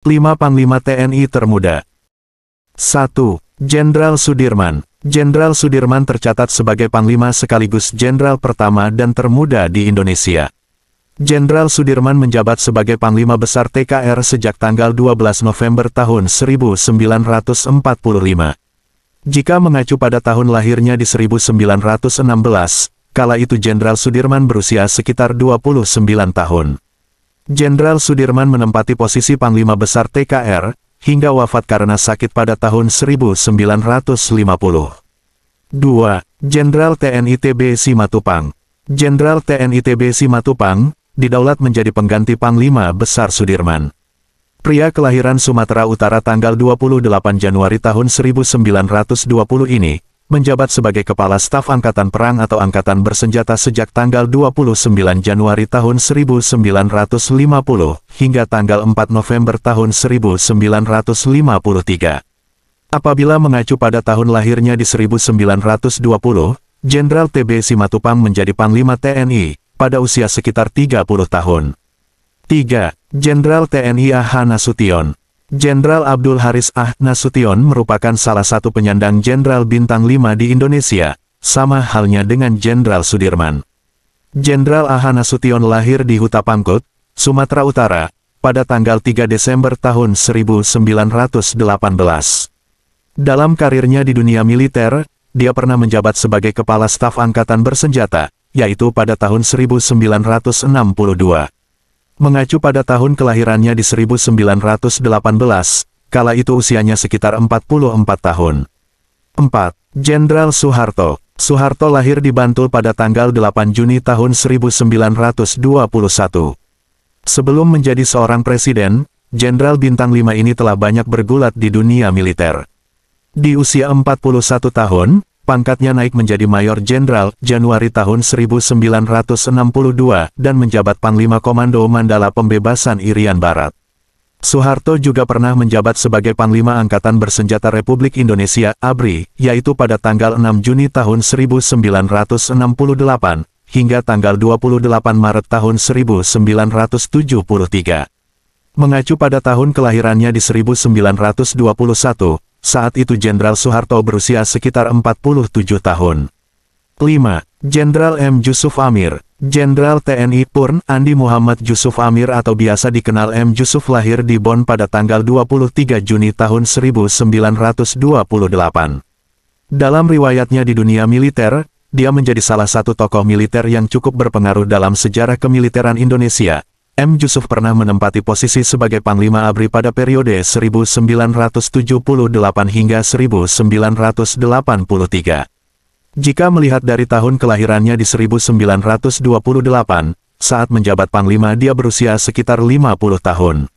5 Panglima TNI termuda. 1. Jenderal Sudirman. Jenderal Sudirman tercatat sebagai Panglima sekaligus Jenderal pertama dan termuda di Indonesia. Jenderal Sudirman menjabat sebagai Panglima Besar TKR sejak tanggal 12 November tahun 1945. Jika mengacu pada tahun lahirnya di 1916, kala itu Jenderal Sudirman berusia sekitar 29 tahun. Jenderal Sudirman menempati posisi Panglima Besar TKR, hingga wafat karena sakit pada tahun 1950. 2. Jenderal TNI TB Simatupang. Jenderal TNI TB Simatupang didaulat menjadi pengganti Panglima Besar Sudirman. Pria kelahiran Sumatera Utara tanggal 28 Januari tahun 1920 ini, menjabat sebagai Kepala Staf Angkatan Perang atau Angkatan Bersenjata sejak tanggal 29 Januari tahun 1950, hingga tanggal 4 November tahun 1953. Apabila mengacu pada tahun lahirnya di 1920, Jenderal TB Simatupang menjadi Panglima TNI, pada usia sekitar 30 tahun. 3. Jenderal TNI Ah Nasution. Jenderal Abdul Haris Ah Nasution merupakan salah satu penyandang Jenderal Bintang 5 di Indonesia, sama halnya dengan Jenderal Sudirman. Jenderal Ah Nasution lahir di Hutapangkut, Sumatera Utara, pada tanggal 3 Desember tahun 1918. Dalam karirnya di dunia militer, dia pernah menjabat sebagai Kepala Staf Angkatan Bersenjata, yaitu pada tahun 1962. Mengacu pada tahun kelahirannya di 1918, kala itu usianya sekitar 44 tahun. 4. Jenderal Soeharto. Soeharto lahir di Bantul pada tanggal 8 Juni tahun 1921. Sebelum menjadi seorang presiden, Jenderal Bintang 5 ini telah banyak bergulat di dunia militer. Di usia 41 tahun, pangkatnya naik menjadi Mayor Jenderal Januari tahun 1962 dan menjabat Panglima Komando Mandala Pembebasan Irian Barat. Soeharto juga pernah menjabat sebagai Panglima Angkatan Bersenjata Republik Indonesia (ABRI), yaitu pada tanggal 6 Juni tahun 1968 hingga tanggal 28 Maret tahun 1973. Mengacu pada tahun kelahirannya di 1921, saat itu Jenderal Soeharto berusia sekitar 47 tahun. 5. Jenderal M. Jusuf Amir. Jenderal TNI Purn Andi Muhammad Jusuf Amir atau biasa dikenal M. Jusuf lahir di Bonn pada tanggal 23 Juni tahun 1928. Dalam riwayatnya di dunia militer, dia menjadi salah satu tokoh militer yang cukup berpengaruh dalam sejarah kemiliteran Indonesia. M. Jusuf pernah menempati posisi sebagai Panglima ABRI pada periode 1978 hingga 1983. Jika melihat dari tahun kelahirannya di 1928, saat menjabat Panglima dia berusia sekitar 50 tahun.